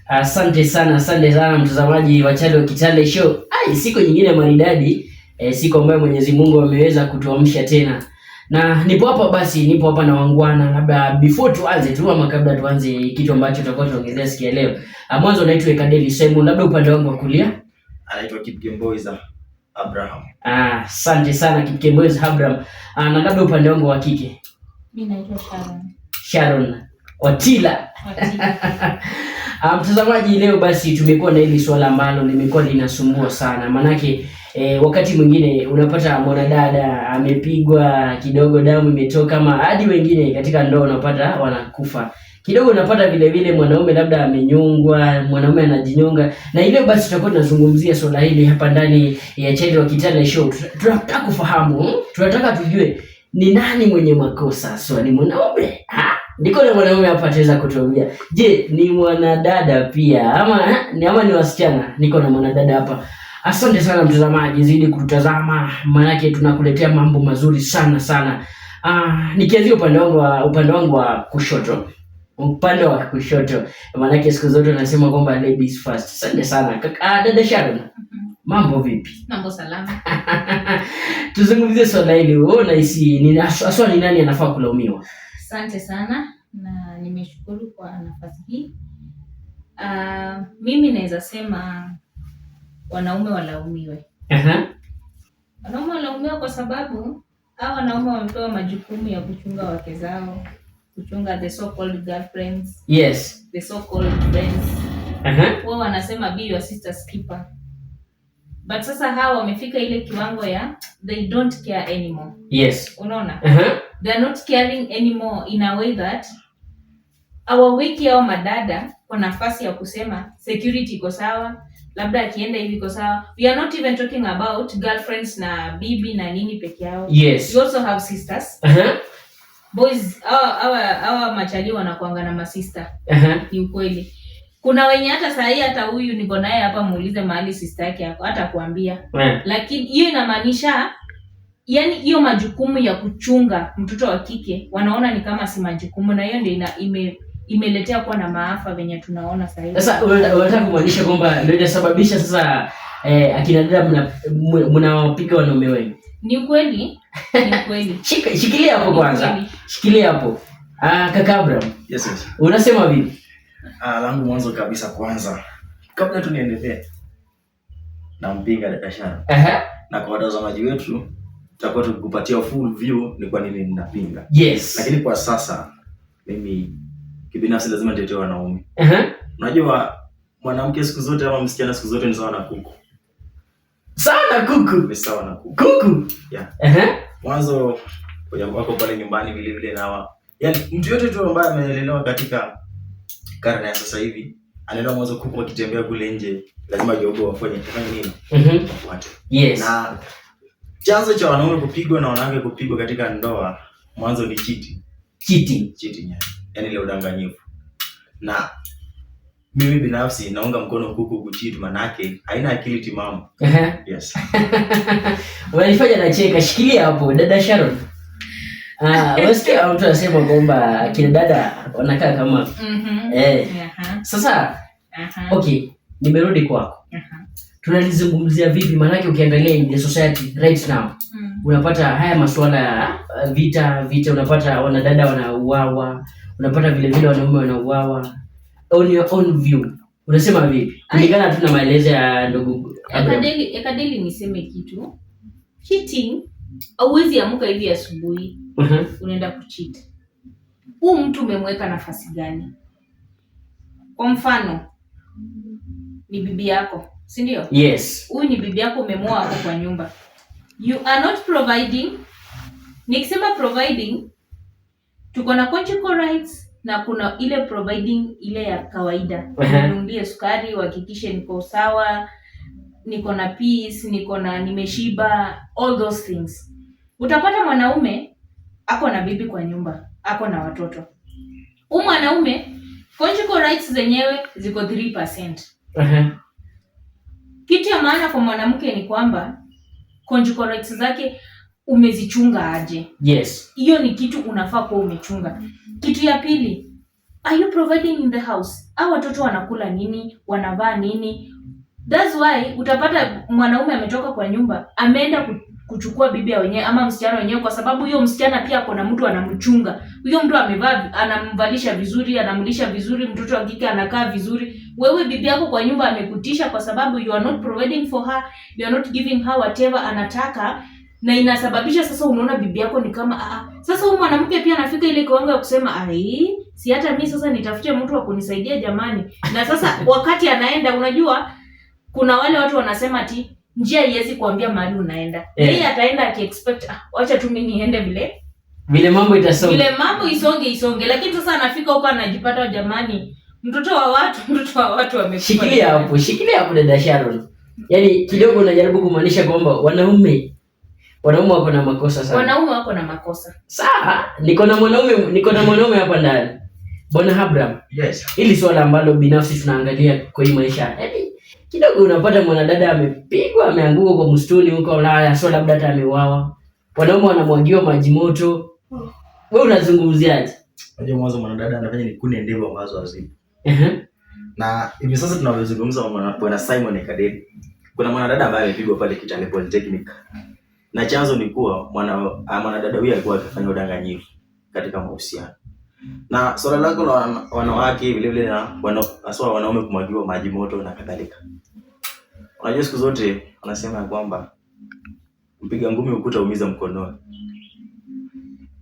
Asante sana mtazamaji wa Chalo Kitale Show. Siku nyingine maridadi, siku ambayo Mwenyezi Mungu ameweza kutuamsha tena. Na nipo hapa na wangwana. Labda before tuanze tu ama kabla tuanze kitu ambacho tutakuwa tunaongelea siku ya leo. Mwanzo naitwa Ekadeli Simon, labda upande wangu wa kulia anaitwa Kipkemboys Abraham. Asante sana Kipkemboys Abraham. Na labda upande wangu wa kike. Mimi naitwa Sharon Watila. Mtazamaji, leo basi tumekuwa na hili swala ambalo limekuwa linasumbua sana. Manake wakati mwingine unapata mwanadada amepigwa kidogo, damu imetoka, ama hadi wengine katika ndoa unapata wanakufa. Kidogo unapata vile vile mwanaume labda amenyongwa, mwanaume anajinyonga. Na leo basi tutakuwa tunazungumzia swala hili hapa ndani ya Chalo Kitale Show. Tunataka kufahamu, tunataka tujue ni nani mwenye makosa. So ni mwanaume? Niko na mwanaume hapa ataweza kutuambia. Je, ni mwanadada pia ama ni wasichana? Niko na mwanadada hapa. Asante sana mtazamaji, zidi kututazama maana tunakuletea mambo mazuri sana. Nikianzia upande wangu wa kushoto. Upande wa kushoto. Maana siku zote nasema kwamba ladies first. Asante sana. Dada Sharon. Mambo vipi? Mambo salama. Tuzungumzie swala hili. Wewe unahisi ni nani anafaa kulaumiwa? Asante sana na nimeshukuru kwa nafasi hii. Mimi naweza sema wanaume walaumiwe. Wanaume walaumiwe kwa sababu hao wanaume wamepewa majukumu ya kuchunga wake zao, kuchunga the so called girlfriends. Yes. The so called friends. Wao wanasema be your sister's keeper. But sasa hao wamefika ile kiwango ya they don't care anymore. Yes. Unaona? They are not caring anymore in a way that hawaweki hao madada kwa nafasi ya kusema security iko sawa, labda akienda hivi iko sawa. We are not even talking about girlfriends na bibi na nini peke yao. Yes. We also have sisters. Boys, hawa machali wanakuanga na masista. Ni ukweli. Kuna wenye hata saa hii hata huyu niko naye hapa muulize mahali sister yake yako hata kuambia. Lakini hiyo inamaanisha yani hiyo majukumu ya kuchunga mtoto wa kike wanaona ni kama si majukumu, na hiyo ndio imeletea kuwa na maafa venye tunaona sasa hivi. Sasa unataka kumaanisha kwamba ndio inasababisha sasa akina dada mnawapiga wanaume wengi? Ni kweli. Shikilia hapo kwanza. Shikilia hapo. Kaka Abraham. Yes. Unasema vipi? Langu mwanzo kabisa kwanza, kabla tu niendelee, nampinga dada Sharon. Na kwa watazamaji wetu tutakuwa tukupatia full view ni kwa nini ninapinga. Yes. Lakini kwa sasa mimi kibinafsi lazima nitetee wanaume. Unajua mwanamke siku zote ama msichana siku zote ni sawa na kuku. Sana kuku. Ni sawa na kuku. Kuku. Yeah. Mwanzo wako pale nyumbani vile vile na yaani mtu yote tu ambaye amelelewa katika karne ya sasa hivi anaenda mwanzo kuku akitembea kule nje lazima jogo wafanye nini? Wafuate. Yes. Na chanzo cha wanaume kupigwa na wanawake kupigwa katika ndoa mwanzo ni cheating. Yaani ile udanganyifu. Na mimi binafsi naunga mkono kuku kucheat, manake haina akili timamu. Yes. Unanifanya nacheka. Shikilia hapo dada Sharon. Wasikia mtu anasema kwamba kina dada wanakaa kama Sasa okay, nimerudi kwako. Tunalizungumzia vipi? Maana ukiangalia in the society right now unapata haya masuala ya vita, unapata wanadada wanauawa, unapata vile vile wanaume wanauawa. On your own view unasema vipi kulingana tu na maelezo ya ndugu Ekadeli? Niseme kitu, cheating hauwezi amka hivi asubuhi unaenda kucheat. Huyu mtu umemweka nafasi gani? Kwa mfano ni bibi yako, si ndio? Yes. Huyu ni bibi yako, umemwoa hapo kwa nyumba. You are not providing. Nikisema providing, tuko na conjugal rights na kuna ile providing ile ya kawaida. Ninunulie sukari, uhakikishe niko sawa, niko na peace, nimeshiba, all those things. Utapata mwanaume ako na bibi kwa nyumba, ako na watoto. Huyu mwanaume conjugal rights zenyewe ziko 3%. Kitu ya maana kwa mwanamke ni kwamba conjugal rights zake umezichunga aje. Yes. Hiyo ni kitu unafaa kuwa umechunga. Kitu ya pili, Are you providing in the house? Au watoto wanakula nini? Wanavaa nini? That's why utapata mwanaume ametoka kwa nyumba, ameenda kuchukua bibi wenyewe ama msichana wenyewe, kwa sababu huyo msichana pia kuna mtu anamchunga. Huyo mtu amevaa, anamvalisha vizuri, anamlisha vizuri, mtoto wa kike anakaa vizuri. Wewe bibi yako kwa nyumba amekutisha kwa sababu you are not providing for her, you are not giving her whatever anataka, na inasababisha sasa unaona bibi yako ni kama sasa huyu mwanamke pia anafika ile kiwango ya kusema si hata mimi sasa nitafute mtu wa kunisaidia jamani. Na sasa wakati anaenda, unajua kuna wale watu wanasema ati njia haiwezi kuambia mahali unaenda. Yeye ataenda akiexpect acha tu mimi niende vile mambo itasonga. Vile mambo isonge, lakini sasa anafika huko anajipata jamani, mtoto wa watu amekufa. Shikilia hapo dada Sharon. Yaani kidogo unajaribu kumaanisha kwamba wanaume wako na makosa sana. Wanaume wako na makosa. Sawa, niko na mwanaume hapa ndani. Bwana Abraham. Yes. Hili swala ambalo binafsi tunaangalia kwa hii maisha. Yaani kidogo unapata mwanadada amepigwa, ameanguka kwa msituni huko, na swala labda hata ameuawa. Wanaume wanamwagiwa maji moto. Wewe unazungumziaje? Unajua mwanzo mwanadada anafanya ni kune ndevu ambazo hazipo. Na hivi sasa tunavyozungumza bwana Simon Ekadeli. Kuna mwanadada ambaye amepigwa pale Kitale Polytechnic. Na chanzo ni kuwa mwanadada huyu alikuwa akifanya udanganyifu katika mahusiano. Na swala lako la wanawake vile vile na wanaume kumwagiwa maji moto na kadhalika. Unajua siku zote wanasema kwamba mpiga ngumi ukuta umiza mkononi.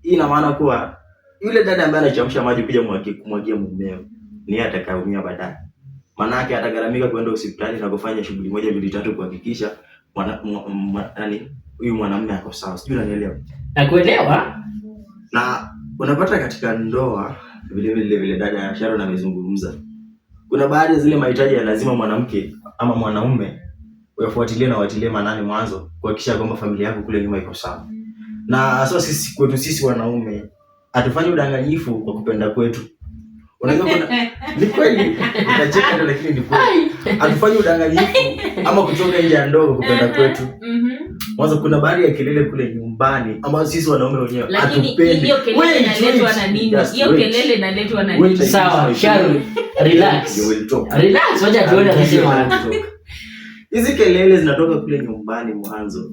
Hii ina maana kuwa yule dada ambaye anachemsha maji kuja kumwagia mumeo ni yeye atakayeumia baadaye. Maana yake atagaramika kwenda hospitali na kufanya shughuli 1 2 3 kuhakikisha huyu mwanamume ako sawa. Sijui unanielewa? Nakuelewa. Na unapata katika ndoa vile dada Sharon amezungumza. Kuna baadhi ya zile mahitaji ya lazima mwanamke ama mwanaume uyafuatilie na watilie manani mwanzo kuhakikisha kwamba familia yako kule nyuma iko sawa. Na sasa sisi wanaume hatufanyi udanganyifu kwa kupenda kwetu. Unajua ni kweli unacheka ndio, lakini ni kweli. Hatufanyi udanganyifu ama kutoka nje ya ndoa kupenda kwetu. Mwanzo kuna baadhi ya kelele kule nyumbani ambazo sisi wanaume wenyewe hatupendi. Hiyo kelele inaletwa na nini? Hiyo kelele inaletwa na nini? Sawa, Sharon, relax. Relax, wacha tuone anasema. Hizi kelele zinatoka kule nyumbani mwanzo.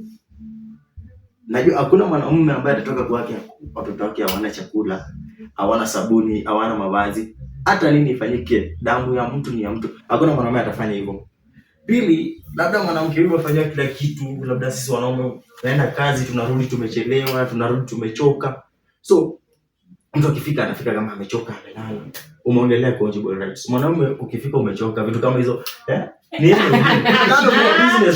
Najua hakuna mwanaume ambaye atatoka kwake watoto wake hawana chakula, hawana sabuni, hawana mavazi. Hata nini ifanyike, damu ya mtu ni ya mtu. Hakuna mwanaume atafanya hivyo. Pili, labda mwanamke yule afanya kila kitu, labda sisi wanaume tunaenda kazi, tunarudi tumechelewa, tunarudi tumechoka. So mtu akifika anafika kama amechoka, amelala. Umeongelea conjugal rights. Mwanaume ukifika umechoka, vitu kama hizo, ni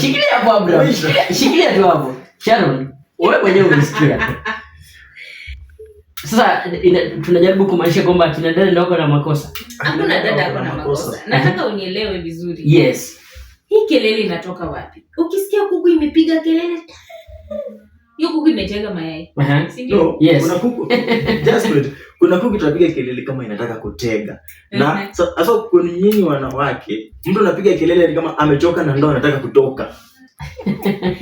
shikilia hapo Abraham. Shikilia tu hapo. Sharon, wewe mwenyewe umesikia. Sasa tunajaribu kumaanisha kwamba kina dada ndio wako na makosa. Hakuna dada ako na makosa. Nataka unielewe vizuri. Yes. Hii kelele inatoka wapi? Ukisikia kuku imepiga kelele, hiyo kuku imetega mayai. Si ndio? No, yes. Kuna kuku. Just wait. Kuna kuku itapiga kelele kama inataka kutega. Na sasa kwa nyinyi wanawake, mtu anapiga kelele ni kama amechoka na ndio anataka kutoka.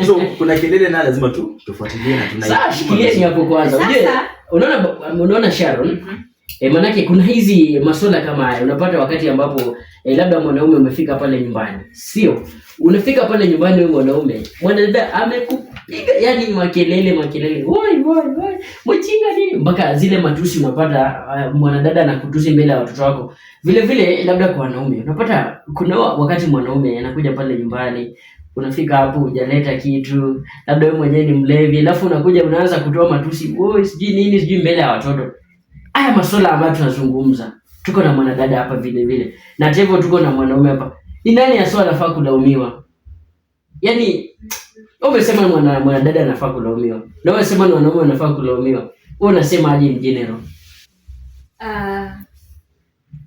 So kuna kelele na lazima tufuatilie na tunai. Sasa shikilie hapo kwanza. Unaona Sharon? Manake kuna hizi masuala kama haya. Unapata wakati ambapo labda mwanaume umefika pale nyumbani. Sio? Unafika pale nyumbani wewe mwanaume, mwanadada amekupiga yani makelele. Woi. Mchinga nini? Mpaka zile matusi unapata mwanadada anakutusi mbele ya watoto wako. Vile vile labda kwa wanaume. Unapata kuna wakati mwanaume anakuja pale nyumbani, unafika hapo hujaleta kitu, labda wewe mwenyewe ni mlevi, alafu unakuja unaanza kutoa matusi, woi sijui mbele ya watoto. Haya masuala ambayo tunazungumza. Tuko na mwanadada hapa vile. Na hata hivyo tuko na mwanaume hapa. Ni nani aswa anafaa kulaumiwa? Yaani umesema mwanadada anafaa kulaumiwa. Na wewe sema mwanaume anafaa kulaumiwa. Wewe unasema aje in general?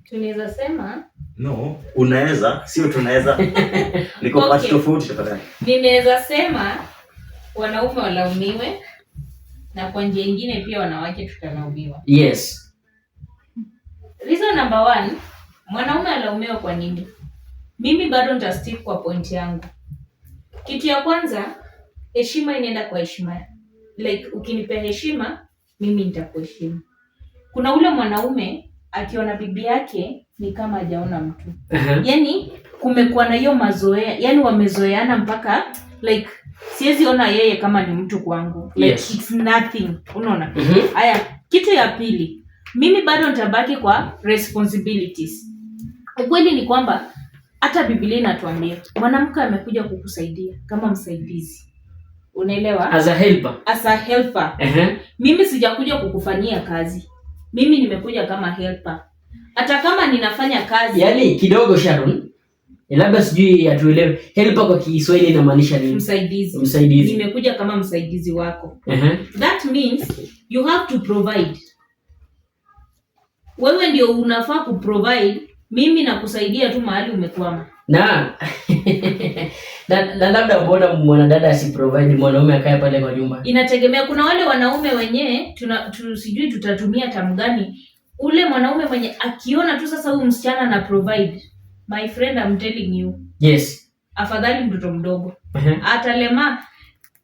Tunaweza sema unaweza, sio tunaweza. Niko pati tofauti tafadhali. Ninaweza sema wanaume walaumiwe na kwa njia nyingine pia wanawake tutalaumiwa. Yes. Reason number 1, mwanaume alaumiwa kwa nini? Mimi bado nitastick kwa point yangu. Kitu ya kwanza, heshima inaenda kwa heshima. Like ukinipea heshima, mimi nitakuheshimu. Kuna ule mwanaume akiona bibi yake ni kama hajaona mtu. Yani kumekuwa na hiyo mazoea, yani wamezoeana mpaka like siwezi ona yeye kama ni mtu kwangu. Like it's nothing. Unaona? Haya, kitu ya pili, mimi bado nitabaki kwa responsibilities. Ukweli ni kwamba hata Biblia inatuambia mwanamke amekuja kukusaidia kama msaidizi. Unaelewa? As a helper. As a helper. Mimi sijakuja kukufanyia kazi. Mimi nimekuja kama helper. Hata kama ninafanya kazi. Yaani kidogo Sharon, labda sijui atuelewe. Helper kwa Kiswahili inamaanisha nini? Msaidizi. Msaidizi. Nimekuja kama msaidizi wako. That means you have to provide. Wewe ndio unafaa kuprovide, mimi nakusaidia tu mahali umekwama. Na labda mbona mwanadada asiprovide mwanaume akae pale kwa nyumba? Inategemea, kuna wale wanaume wenyewe sijui tutatumia tamu gani. Ule mwanaume mwenye akiona tu sasa huyu msichana na provide, my friend I'm telling you. Yes. Afadhali mtoto mdogo. Atalema.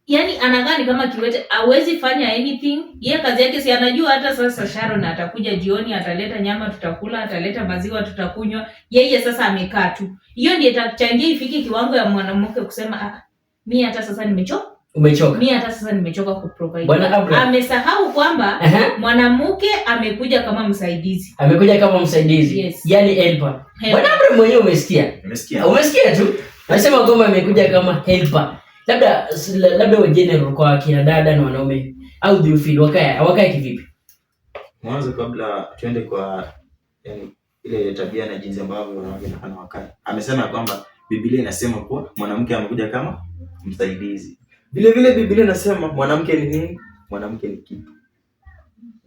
Yani anagani kama kiwete, hawezi fanya anything. Yeye kazi yake si anajua hata sasa Sharon atakuja jioni, ataleta nyama tutakula, ataleta maziwa tutakunywa. Yeye sasa amekaa tu. Hiyo ndiyo itachangia ifike kiwango ya mwanamke kusema mimi hata sasa nimechoka. Umechoka. Mimi hata sasa nimechoka kuprovide. Bwana Abraham amesahau kwamba mwanamke amekuja kama msaidizi. Amekuja kama msaidizi. Yes. Yaani helper. Bwana Abraham mwenyewe umesikia? Umesikia tu? Anasema kwamba amekuja kama helper. Labda wa general kwa kina dada na wanaume, how do you feel wakae kivipi? Mwanzo kabla tuende kwa yani ile tabia na jinsi ambavyo wanawake wanafanya wakae. Amesema kwamba Biblia inasema kuwa mwanamke amekuja kama msaidizi. Vile vile Biblia inasema mwanamke ni nini? Mwanamke ni kitu.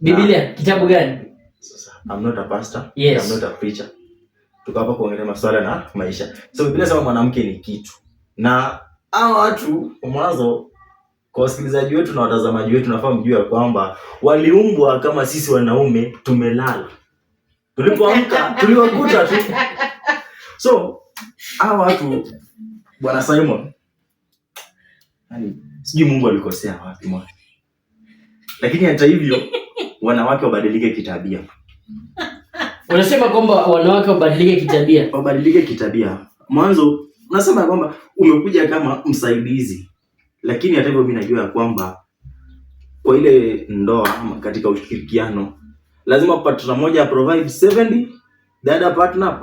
Biblia kitabu gani? Sasa I'm not a pastor, yes. I'm not a preacher. Tuko hapa kuongelea masuala na maisha. So Biblia inasema mwanamke ni kitu. Na hao watu mwanzo kwa wasikilizaji wetu na watazamaji wetu nafaa mjue kwamba waliumbwa kama sisi wanaume tumelala. Tulipoamka tuliwakuta tu. So hao watu Bwana Simon, yani sijui Mungu alikosea wapi mwana. Lakini hata hivyo wanawake wabadilike kitabia. Unasema kwamba wanawake wabadilike kitabia? Wabadilike kitabia. Mwanzo unasema kwamba umekuja kama msaidizi. Lakini hata hivyo mimi najua kwamba kwa ile ndoa katika ushirikiano lazima partner mmoja provide 70, the other partner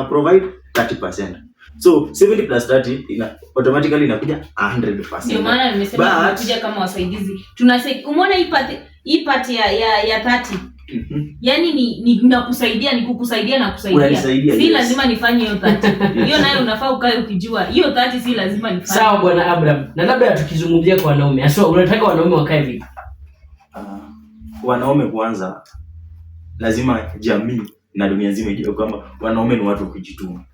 provide 30%. So 70 plus 30 automatically inakuja 100%. Ndio maana nimesema tunakuja kama wasaidizi. Umeona hii part ya 30. Yaani ni nakusaidia, ni kukusaidia na kusaidia. Si lazima nifanye hiyo 30. Hiyo nayo unafaa ukae ukijua. Hiyo 30 si lazima nifanye. Sawa Bwana Abraham. Na labda tukizungumzia kwa wanaume. Hasa unataka wanaume wakae vipi? Wanaume kwanza lazima jamii na dunia nzima ijue kwamba wanaume ni watu kujituma.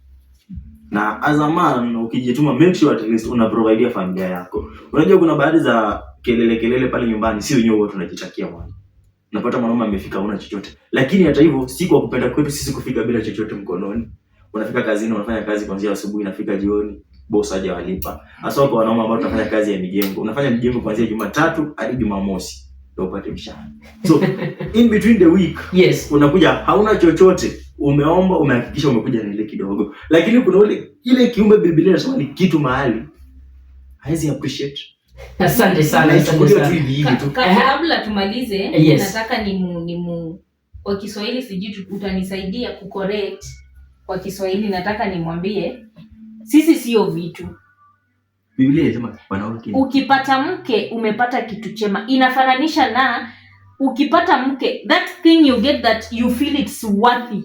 Na as a man ukijituma, make sure at least una provide familia yako. Unajua kuna baadhi za kelele pale nyumbani, si wenyewe watu tunajitakia mwana. Unapata mwanaume amefika una chochote. Lakini hata hivyo si kwa kupenda kwetu sisi kufika bila chochote mkononi. Unafika kazini, unafanya kazi kuanzia asubuhi, inafika jioni, boss haja walipa. Hasa kwa wanaume ambao tunafanya kazi ya mijengo. Unafanya mijengo kuanzia Jumatatu hadi Jumamosi ndio upate mshahara. So in between the week, yes, unakuja hauna chochote. Umeomba, umehakikisha umekuja na ile kidogo. Lakini kuna ile kiumbe Biblia inasema ni kitu mahali haizi appreciate. Asante sana. Kabla tumalize, yes, nataka kwa Kiswahili sijui utanisaidia kucorrect kwa Kiswahili. Nataka nimwambie sisi sio vitu. Biblia inasema wanawake, ukipata mke umepata kitu chema. Inafananisha na ukipata mke, that thing you get that you feel it's worthy.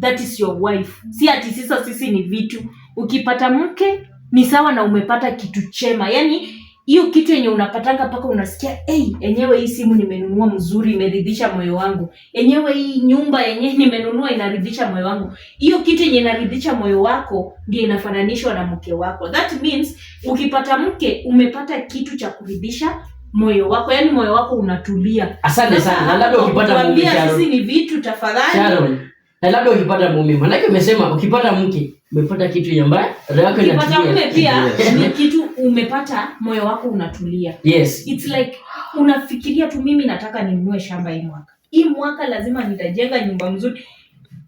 That is your wife. Si ati sisi ni vitu. Ukipata mke ni sawa na umepata kitu chema. Yaani hiyo kitu yenye unapatanga paka unasikia enyewe hii simu nimenunua mzuri, imeridhisha moyo wangu. Enyewe hii nyumba yenyewe nimenunua inaridhisha moyo wangu. Hiyo kitu yenye inaridhisha moyo wako ndio inafananishwa na mke wako. That means ukipata mke umepata kitu cha kuridhisha moyo wako. Yaani moyo wako unatulia. Asante sana. Na labda ukipata mume Sharon, sisi ni vitu tafadhali. Sharon, na labda ukipata mume, maana umesema ukipata mke umepata kitu nyambaya, roho yako inatulia. Ukipata mume pia ni kitu umepata, moyo wako unatulia. Yes. It's like unafikiria tu, mimi nataka ninunue shamba hii mwaka. hii mwaka lazima nitajenga nyumba mzuri.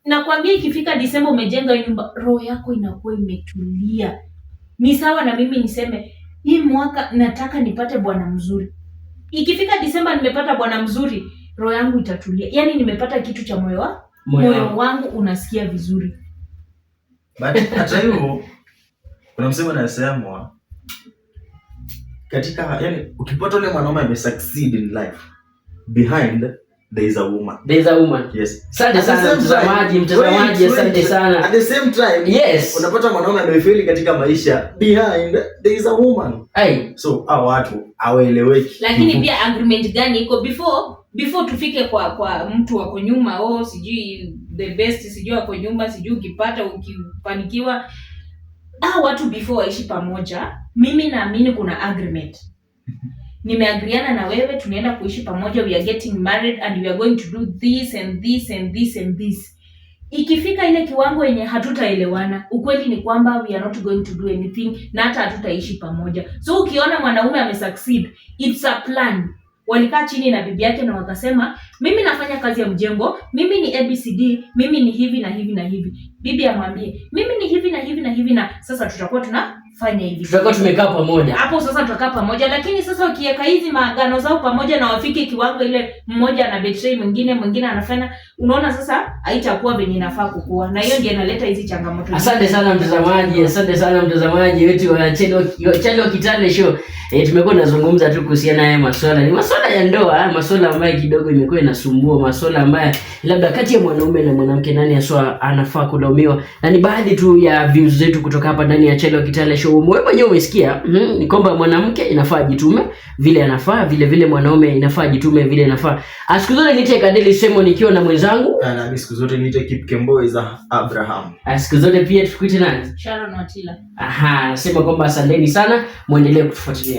Nakwambia ikifika Disemba umejenga nyumba, roho yako inakuwa imetulia. Ni sawa na mimi niseme hii mwaka nataka nipate bwana mzuri. Ikifika Disemba nimepata bwana mzuri, roho yangu itatulia. Yaani nimepata kitu cha moyo wangu unasikia vizuri. But hata hivyo kuna msemo unasemwa katika, yani ukipata yule mwanaume amesucceed in life, behind there is a woman. There is a woman. Yes. Asante sana mtazamaji, asante sana. At the same time, yes, unapata mwanaume amefeli katika maisha, behind there is a woman. So hao watu hawaeleweki. Lakini pia agreement gani iko before tufike kwa mtu wako nyuma, sijui the best, sijui wako nyuma, sijui ukipata ukifanikiwa. Hao watu before waishi pamoja, mimi naamini kuna agreement. Nimeagreeana na wewe, tunaenda kuishi pamoja, we are getting married and we are going to do this and this and this and this. Ikifika ile kiwango yenye hatutaelewana, ukweli ni kwamba we are not going to do anything na hata hatutaishi pamoja. So ukiona mwanaume amesucceed, it's a plan. Walikaa chini na bibi yake na wakasema, mimi nafanya kazi ya mjengo, mimi ni ABCD, mimi ni hivi na hivi na hivi. Bibi amwambie, mimi ni hivi na hivi na hivi, na sasa tutakuwa tunafanya hivi. Tutakuwa tumekaa pamoja. Hapo sasa tutakaa pamoja, lakini sasa ukiweka hizi maagano zao pamoja na wafike kiwango ile mmoja ana betray mwingine anafanya, unaona sasa haitakuwa venye inafaa kukua. Na hiyo ndio inaleta hizi changamoto. Asante sana mtazamaji wetu wa Channel Kitale Show. Tumekuwa tunazungumza tu kuhusiana na masuala. Ni masuala ya ndoa, masuala ambayo kidogo imekuwa inasumbua, masuala ambayo labda kati ya mwanaume na mwanamke nani haswa anafaa kulaumiwa. Na ni baadhi tu ya views zetu kutoka hapa ndani ya Channel Kitale Show. Wewe mwenyewe umesikia, ni kwamba mwanamke inafaa jitume vile anafaa, vile mwanaume inafaa jitume vile anafaa. Siku zote niite Kadeli Semo nikiwa na mwenzangu. Na mimi siku zote niite Kipkemboi za Abraham. Siku zote pia tukuite nani? Sharon Watila. Nasema kwamba asanteni sana, muendelee kutufuatilia.